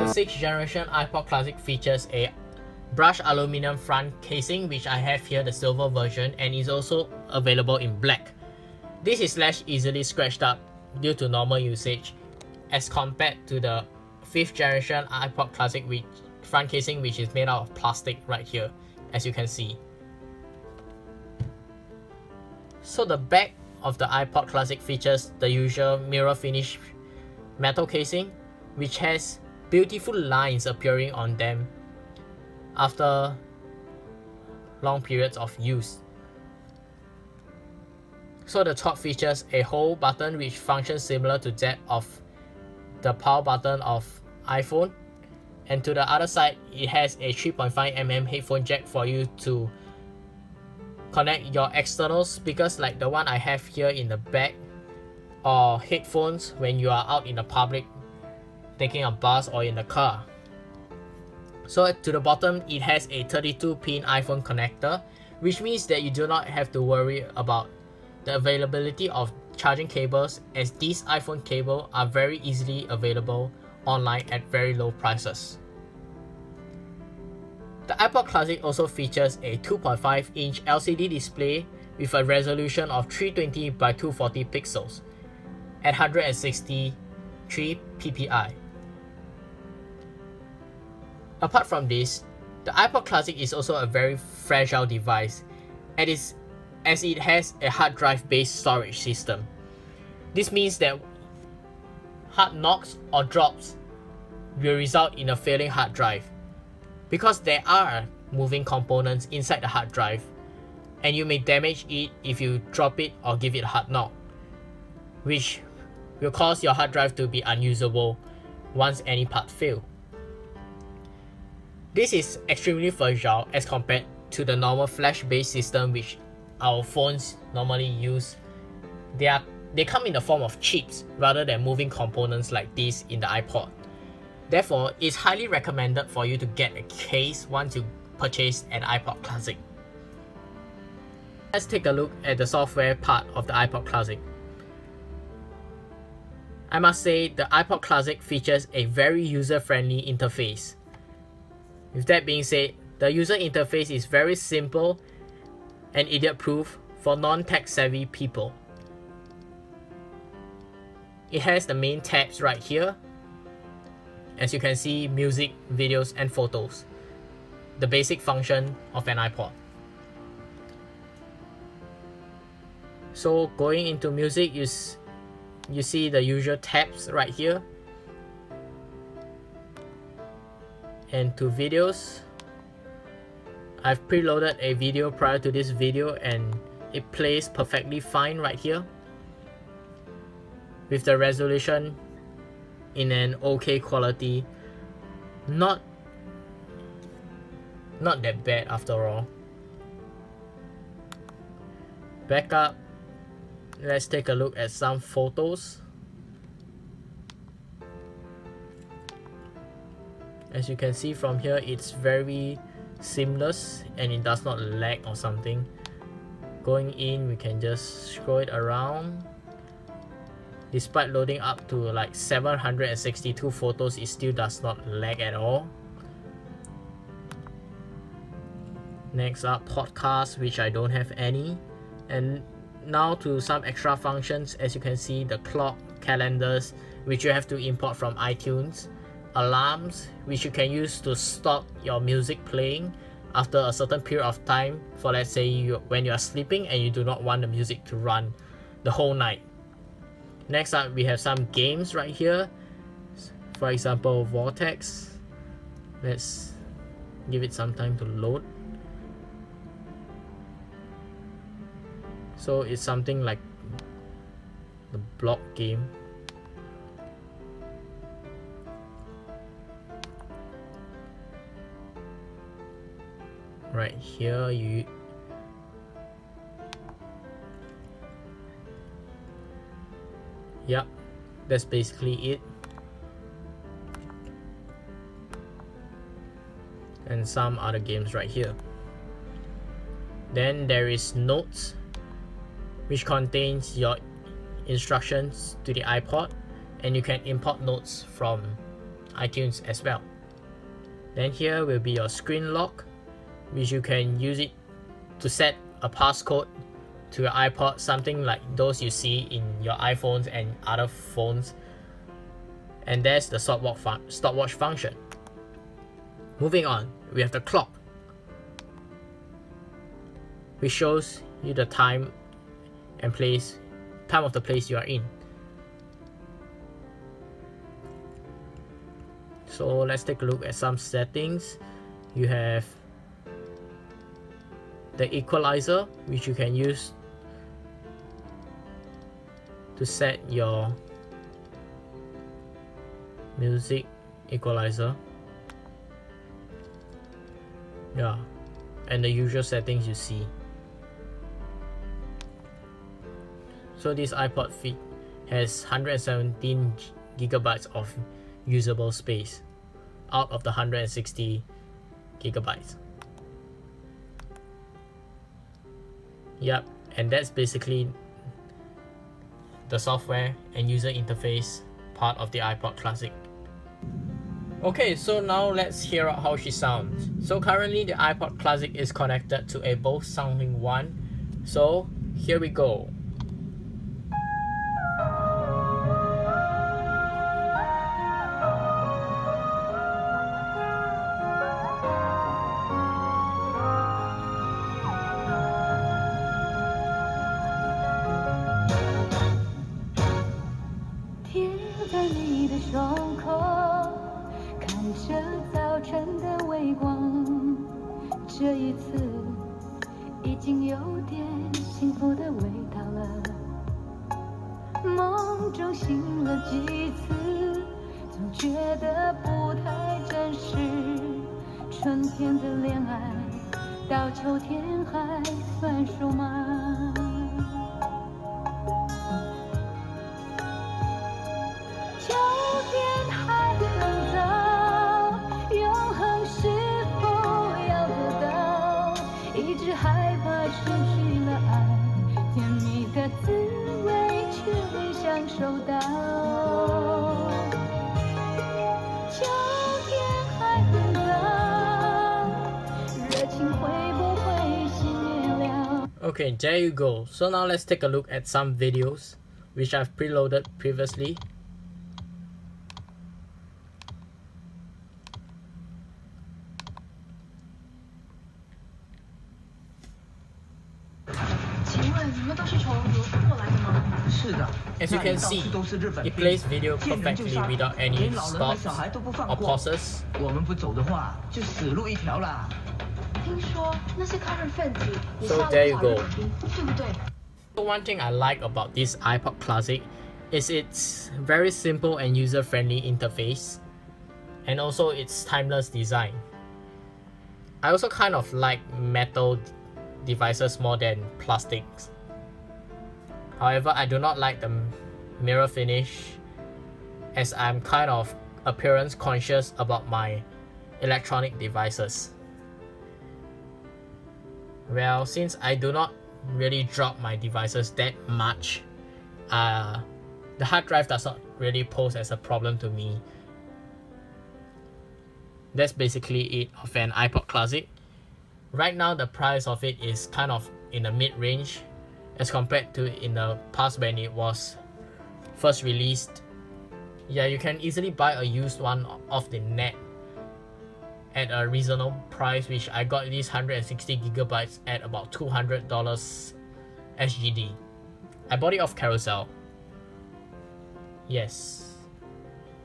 The 6th generation Ipod Classic features a brushed aluminum front casing, which I have here, the silver version, and is also available in black. This is less easily scratched up due to normal usage as compared to the 5th generation Ipod Classic with front casing, which is made out of plastic right here, as you can see. So the back of the Ipod Classic features the usual mirror finish metal casing, which has beautiful lines appearing on them after long periods of use. So the top features a hold button which functions similar to that of the power button of iPhone, and to the other side it has a 3.5mm headphone jack for you to connect your external speakers like the one I have here in the back, or headphones when you are out in the public taking a bus or in the car. So to the bottom it has a 32-pin iPhone connector, which means that you do not have to worry about the availability of charging cables, as these iPhone cables are very easily available online at very low prices. The Ipod Classic also features a 2.5-inch LCD display with a resolution of 320 by 240 pixels at 163 ppi. Apart from this, the Ipod Classic is also a very fragile device as it has a hard drive based storage system. This means that hard knocks or drops will result in a failing hard drive, because there are moving components inside the hard drive and you may damage it if you drop it or give it a hard knock, which will cause your hard drive to be unusable once any part fails. This is extremely fragile as compared to the normal flash-based system which our phones normally use. They come in the form of chips rather than moving components like this in the iPod. Therefore, it's highly recommended for you to get a case once you purchase an Ipod Classic. Let's take a look at the software part of the Ipod Classic. I must say the Ipod Classic features a very user-friendly interface. With that being said, the user interface is very simple and idiot-proof for non-tech savvy people. It has the main tabs right here. As you can see, music, videos, and photos. The basic function of an iPod. So going into music, you see the usual tabs right here. And to videos, I've preloaded a video prior to this video and it plays perfectly fine right here with the resolution in an okay quality. Not that bad after all. Back up, let's take a look at some photos. As you can see from here, it's very seamless and it does not lag or something. Going in, we can just scroll it around. Despite loading up to like 762 photos, it still does not lag at all. Next up, podcasts, which I don't have any. And now to some extra functions. As you can see, the clock, calendars, which you have to import from iTunes. Alarms, which you can use to stop your music playing after a certain period of time, for let's say when you are sleeping and you do not want the music to run the whole night. Next up, we have some games right here. For example, Vortex. Let's give it some time to load. So it's something like the block game. Right here, yep, that's basically it. And some other games right here. Then there is Notes, which contains your instructions to the iPod, and you can import notes from iTunes as well. Then here will be your screen lock, which you can use it to set a passcode to your iPod, something like those you see in your iPhones and other phones. And there's the stopwatch function. Moving on, we have the clock, which shows you the time and time of the place you are in. So let's take a look at some settings. You have the equalizer, which you can use to set your music equalizer. Yeah, and the usual settings you see. So this iPod has 117 gigabytes of usable space out of the 160 gigabytes. Yep, and that's basically the software and user interface part of the Ipod Classic. Okay, so now let's hear out how she sounds. So currently the Ipod Classic is connected to a Bose Soundlink 1. So here we go.这一次已经有点幸福的味道了，梦中醒了几次，总觉得不太真实。春天的恋爱到秋天还算数吗？秋天还很早，永恒是一直害怕失去了爱，甜蜜的滋味却没享受到。秋天还很早，热情会不会熄灭了？ Okay, there you go. So now let's take a look at some videos which I've preloaded previously. As you can see, it plays video perfectly without any stops or pauses. So there you go. One thing I like about this Ipod Classic is its very simple and user-friendly interface, and also its timeless design. I also kind of like metal devices more than plastics. However, I do not like the mirror finish, as I'm kind of appearance conscious about my electronic devices. Well, since I do not really drop my devices that much, the hard drive does not really pose as a problem to me. That's basically it of an Ipod Classic. Right now the price of it is kind of in the mid-range as compared to in the past when it was first released. Yeah, you can easily buy a used one off the net at a reasonable price, which I got these 160 gigabytes at about $200 SGD. I bought it off Carousel. Yes,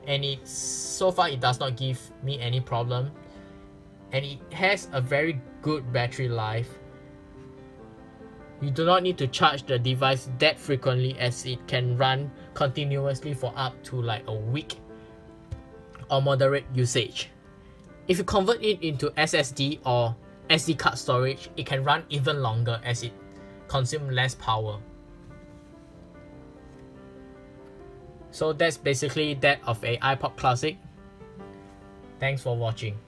and so far it does not give me any problem, and it has a very good battery life. You do not need to charge the device that frequently, as it can run continuously for up to like a week or moderate usage. If you convert it into SSD or SD card storage, it can run even longer as it consumes less power. So that's basically that of a Ipod Classic. Thanks for watching.